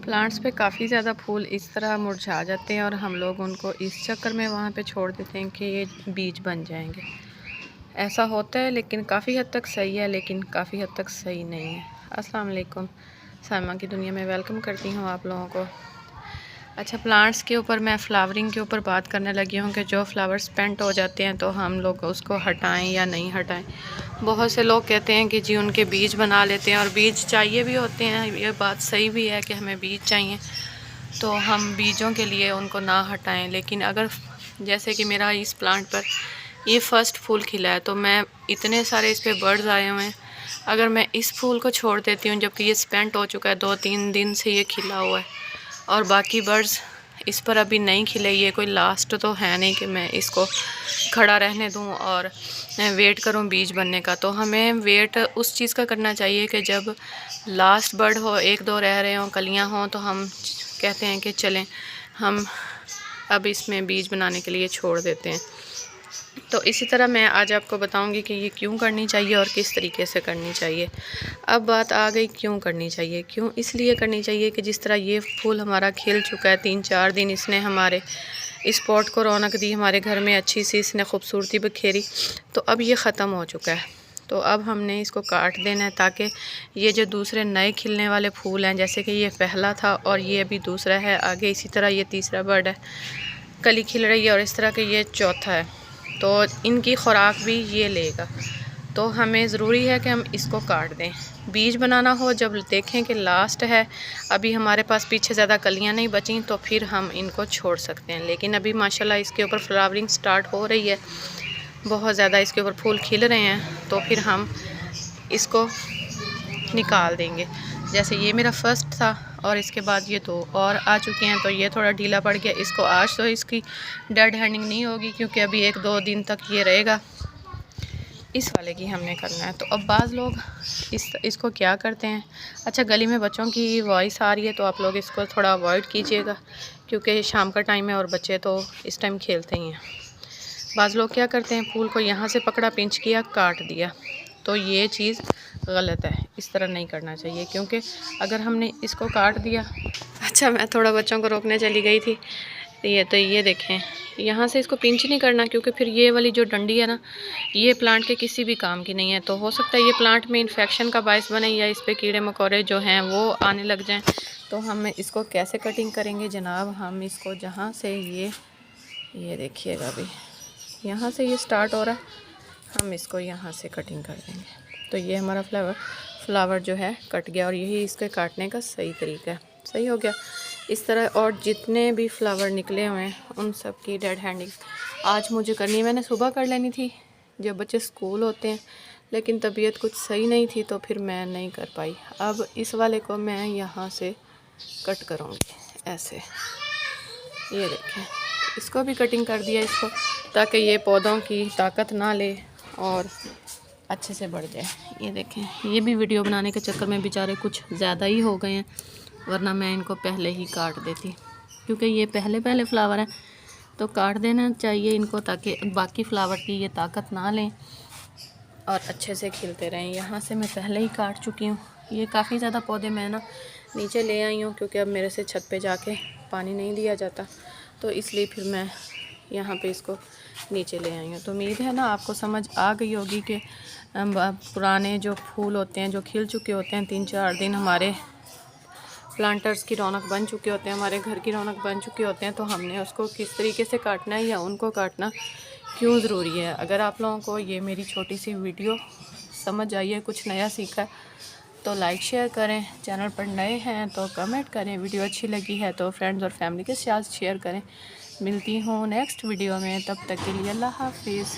Plants पे काफ़ी ज़्यादा फूल इस तरह मुरझा जाते हैं और हम लोग उनको इस चक्कर में वहाँ पे छोड़ देते हैं कि ये बीज बन जाएंगे। ऐसा होता है लेकिन काफ़ी हद तक सही है, लेकिन काफ़ी हद तक सही नहीं है। अस्सलाम वालेकुम, साइमा की दुनिया में वेलकम करती हूँ आप लोगों को। अच्छा, प्लांट्स के ऊपर मैं फ्लावरिंग के ऊपर बात करने लगी हूँ कि जो फ्लावर्स पेंट हो जाते हैं तो हम लोग उसको हटाएं या नहीं हटाएं। बहुत से लोग कहते हैं कि जी उनके बीज बना लेते हैं और बीज चाहिए भी होते हैं। ये बात सही भी है कि हमें बीज चाहिए, तो हम बीजों के लिए उनको ना हटाएं। लेकिन अगर जैसे कि मेरा इस प्लांट पर ये फर्स्ट फूल खिला है तो मैं इतने सारे इस पर बर्ड्स आए हुए हैं, अगर मैं इस फूल को छोड़ देती हूँ जबकि ये स्पेंट हो चुका है, 2-3 दिन से ये खिला हुआ है और बाकी बर्ड्स इस पर अभी नहीं खिले, ये कोई लास्ट तो है नहीं कि मैं इसको खड़ा रहने दूं और वेट करूं बीज बनने का। तो हमें वेट उस चीज़ का करना चाहिए कि जब लास्ट बर्ड हो, 1-2 रह रहे हों, कलियां हों, तो हम कहते हैं कि चलें हम अब इसमें बीज बनाने के लिए छोड़ देते हैं। तो इसी तरह मैं आज आपको बताऊंगी कि ये क्यों करनी चाहिए और किस तरीके से करनी चाहिए। अब बात आ गई क्यों करनी चाहिए। क्यों इसलिए करनी चाहिए कि जिस तरह ये फूल हमारा खिल चुका है, 3-4 दिन इसने हमारे इस पॉट को रौनक दी, हमारे घर में अच्छी सी इसने खूबसूरती बखेरी, तो अब ये ख़त्म हो चुका है। तो अब हमने इसको काट देना है ताकि ये जो दूसरे नए खिलने वाले फूल हैं, जैसे कि ये पहला था और ये अभी दूसरा है, आगे इसी तरह ये तीसरा बर्ड है, कली खिल रही है और इस तरह के ये चौथा है, तो इनकी खुराक भी ये लेगा। तो हमें ज़रूरी है कि हम इसको काट दें। बीज बनाना हो जब देखें कि लास्ट है, अभी हमारे पास पीछे ज़्यादा कलियां नहीं बची, तो फिर हम इनको छोड़ सकते हैं। लेकिन अभी माशाल्लाह इसके ऊपर फ्लावरिंग स्टार्ट हो रही है, बहुत ज़्यादा इसके ऊपर फूल खिल रहे हैं, तो फिर हम इसको निकाल देंगे। जैसे ये मेरा फर्स्ट था और इसके बाद ये 2 और आ चुके हैं, तो ये थोड़ा ढीला पड़ गया। इसको आज तो इसकी डेड हैंडिंग नहीं होगी क्योंकि अभी 1-2 दिन तक ये रहेगा। इस वाले की हमने करना है। तो अब बाज़ लोग इसको क्या करते हैं, अच्छा गली में बच्चों की वॉइस आ रही है तो आप लोग इसको थोड़ा अवॉइड कीजिएगा क्योंकि शाम का टाइम है और बच्चे तो इस टाइम खेलते ही हैं। बाज़ लोग क्या करते हैं, फूल को यहाँ से पकड़ा, पिंच किया, काट दिया, तो ये चीज़ गलत है। इस तरह नहीं करना चाहिए क्योंकि अगर हमने इसको काट दिया, अच्छा मैं थोड़ा बच्चों को रोकने चली गई थी, तो ये देखें, यहाँ से इसको पिंच नहीं करना क्योंकि फिर ये वाली जो डंडी है ना, ये प्लांट के किसी भी काम की नहीं है। तो हो सकता है ये प्लांट में इन्फेक्शन का बायस बने या इस पर कीड़े मकोड़े जो हैं वो आने लग जाएं। तो हम इसको कैसे कटिंग करेंगे जनाब, हम इसको जहाँ से ये देखिएगा अभी यहाँ से ये स्टार्ट हो रहा है, हम इसको यहाँ से कटिंग कर देंगे। तो ये हमारा फ्लावर जो है कट गया और यही इसके काटने का सही तरीका है। सही हो गया इस तरह। और जितने भी फ्लावर निकले हुए हैं उन सब की डेड हैंडिंग आज मुझे करनी है। मैंने सुबह कर लेनी थी जब बच्चे स्कूल होते हैं, लेकिन तबीयत कुछ सही नहीं थी तो फिर मैं नहीं कर पाई। अब इस वाले को मैं यहाँ से कट करूँगी ऐसे, ये देखें, इसको भी कटिंग कर दिया इसको, ताकि ये पौधों की ताकत ना ले और अच्छे से बढ़ जाए। ये देखें, ये भी वीडियो बनाने के चक्कर में बेचारे कुछ ज़्यादा ही हो गए हैं, वरना मैं इनको पहले ही काट देती क्योंकि ये पहले फ्लावर है, तो काट देना चाहिए इनको ताकि बाकी फ्लावर की ये ताकत ना लें और अच्छे से खिलते रहें। यहाँ से मैं पहले ही काट चुकी हूँ। ये काफ़ी ज़्यादा पौधे मैं ना नीचे ले आई हूँ क्योंकि अब मेरे से छत पे जाके पानी नहीं दिया जाता, तो इसलिए फिर मैं यहाँ पे इसको नीचे ले आई हूँ। तो उम्मीद है ना आपको समझ आ गई होगी कि पुराने जो फूल होते हैं जो खिल चुके होते हैं, 3-4 दिन हमारे प्लांटर्स की रौनक बन चुके होते हैं, हमारे घर की रौनक बन चुके होते हैं, तो हमने उसको किस तरीके से काटना है या उनको काटना क्यों ज़रूरी है। अगर आप लोगों को ये मेरी छोटी सी वीडियो समझ आई है, कुछ नया सीखा है, तो लाइक शेयर करें। चैनल पर नए हैं तो कमेंट करें। वीडियो अच्छी लगी है तो फ्रेंड्स और फैमिली के साथ शेयर करें। मिलती हूँ नेक्स्ट वीडियो में, तब तक के लिए अल्लाह हाफिज़।